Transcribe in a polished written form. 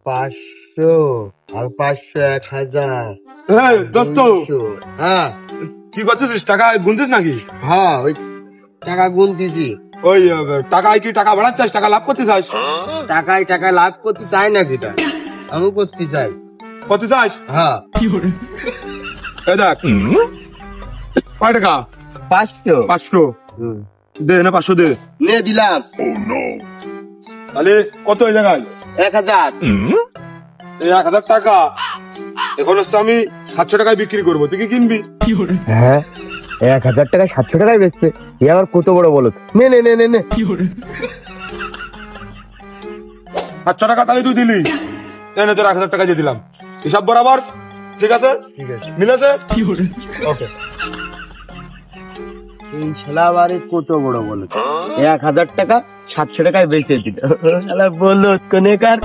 500 আর 500 1000 দোস্ত 200 হ্যাঁ কি করতেছিস? টাকা গুনছিস নাকি? হ্যাঁ ওই টাকা গুনতেছি। ওই টাকায় কি টাকা বাড়াচ্ছিস? টাকা লাভ করতে চাস? টাকায় টাকা লাভ করতে চাই না কিটা, আমি করতে চাই। করতে চাস? হ্যাঁ এই দেখ কয় টাকা? 500 500 দে না, 500 দে। নে দিলাম। তাহলে কত ওই জায়গায়? 1000 এই 1000 টাকা এখন হচ্ছে আমি 700 টাকায় বিক্রি করবো, তুই কি কিনবি? হ্যাঁ 1000 টাকায় 700 টাকায় বেচছে, এ আবার কত বড় বলো। নে নে নে নে নে 700 টাকা তাহলে তুই দিলি, এনে তোর 1000 টাকা দিয়ে দিলাম, হিসাব বরাবর। ঠিক আছে, ঠিক আছে মিলেছে? ওকে। এই শালা আবারে কত বড় বলো, 1000 টাকা 700 টাকায় বেচে দিল। শালা বলো কোনে কার।